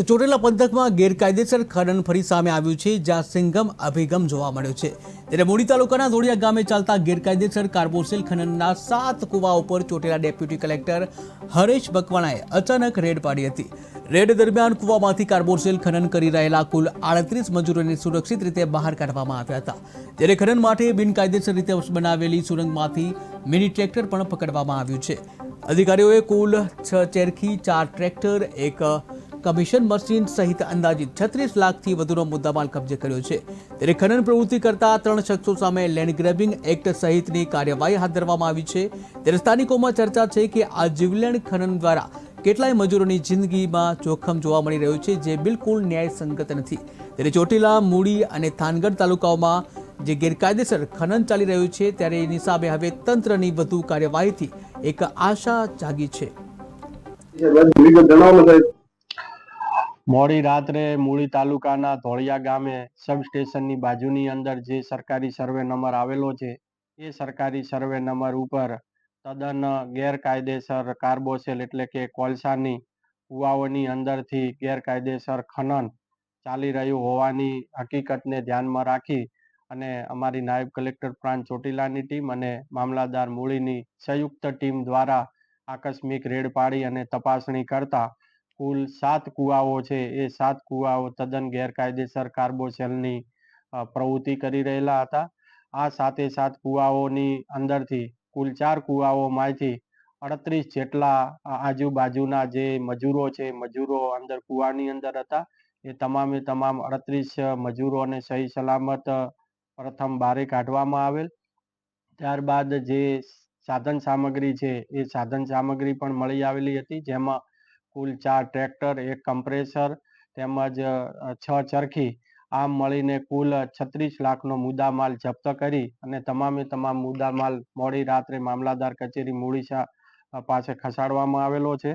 તો ચોટીલા પંથકમાં ગેરકાયદેસર ખનન ફરી સામે આવ્યું છે, જ્યાં સિંઘમ અભિગમ જોવા મળ્યો છે। ત્યારે મૂડી તાલુકાના ધોળિયા ગામે ચાલતા ગેરકાયદેસર કાર્બોસેલ ખનનના 7 કુવા ઉપર ચોટીલા ડેપ્યુટી કલેક્ટર હરેશ બકવાણાએ અચાનક રેડ પાડી હતી। રેડ દરમિયાન કુવામાંથી કાર્બોસેલ ખનન કરી રહેલા કુલ 38 મજૂરોને સુરક્ષિત રીતે બહાર કાઢવામાં આવ્યા હતા। ત્યારે ખનન માટે બિનકાયદેસર રીતે બનાવેલી સુરંગમાંથી મિની ટ્રેક્ટર પણ પકડવામાં આવ્યું છે। અધિકારીઓએ કુલ 6 ચેરખી, 4 ટ્રેક્ટર, એક કમિશન મશીન સહિત અંદાજિત 36 લાખથી વધુનો મુદ્દામાલ કબજે કર્યો છે। ત્યારે ખનન પ્રવૃત્તિ કરતા 3 શખ્સો સામે લેન્ડ ગ્રેબિંગ એક્ટ સહિતની કાર્યવાહી હાથ ધરવામાં આવી છે। ત્યારે સ્થાનિકોમાં ચર્ચા છે કે આ જીવલેણ ખનન દ્વારા કેટલાય મજૂરોની જિંદગીમાં જોખમ જોવા મળી રહ્યું છે, જે બિલકુલ ન્યાયસંગત નથી। ત્યારે ચોટીલા, મૂડી અને થાનગઢ તાલુકાઓમાં જે ગેરકાયદેસર ખનન ચાલી રહ્યું છે, ત્યારે એની સામે હવે તંત્રની વધુ કાર્યવાહીથી એક આશા જાગી છે। મોડી રાત્રે મૂળી તાલુકાના ધોળિયા ગામે સબ સ્ટેશનની બાજુની અંદર જે સરકારી સર્વે નંબર આવેલો છે, એ સરકારી સર્વે નંબર ઉપર તદ્દન ગેરકાયદેસર કાર્બોસેલ એટલે કે કોલસાની કુવાઓની અંદરથી ગેરકાયદેસર ખનન ચાલી રહ્યું હોવાની હકીકતને ધ્યાનમાં રાખી અને અમારી નાયબ કલેક્ટર પ્રાંત ચોટીલાની ટીમ અને મામલાદાર મૂળીની સંયુક્ત ટીમ દ્વારા આકસ્મિક રેડ પાડી અને તપાસણી કરતા કુલ 7 કુવાઓ છે, એ 7 કુવાઓ તદ્દન ગેરકાયદેસર કાર્બોસેલની પ્રવૃત્તિ કરી રહેલા હતા। આ 7 કુવાઓની અંદરથી કુલ 4 કુવાઓમાંથી 38 જેટલા આજુબાજુના જે મજૂરો છે, મજૂરો અંદર કુવાની અંદર હતા। એ તમામે તમામ 38 મજૂરોને સહી સલામત પ્રથમ બારે કાઢવામાં આવેલ। ત્યારબાદ જે સાધન સામગ્રી છે, એ સાધન સામગ્રી પણ મળી આવેલી હતી, જેમાં કુલ 4 ટ્રેક્ટર, 1 કમ્પ્રેસર તેમજ 6 ચરખી, આમ મળીને કુલ 36 લાખનો મુદ્દામાલ જપ્ત કરી અને તમામે તમામ મુદ્દામાલ મોડી રાત્રે મામલાદાર કચેરી મૂળી પાસે ખસાડવામાં આવેલો છે।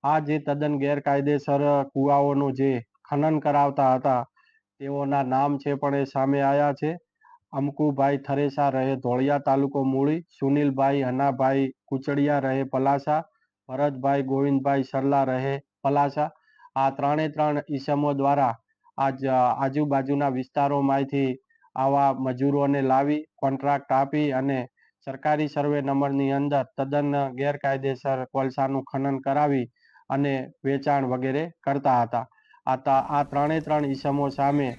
આ જે તદ્દન ગેરકાયદેસર કુવાઓનું જે ખનન કરાવતા હતા, તેઓના નામ છે પણ એ સામે આવ્યા છે। અમકુભાઈ થરેસા રહે ધોળિયા તાલુકો મૂળી, સુનિલભાઈ હનાભાઈ કુચડિયા રહે પલાસા, ભરતભાઈ ગોવિંદભાઈ સરલા રહે પલાસા। આ 3 ઈસમો દ્વારા આજ આજુબાજુના વિસ્તારોમાંથી આવા મજૂરોને લાવી કોન્ટ્રાક્ટ આપી અને સરકારી સર્વે નંબરની અંદર તદ્દન ગેરકાયદેસર કોલસાનું ખનન કરાવી અને વેચાણ વગેરે કરતા હતા। આ 3 ઈસમો સામે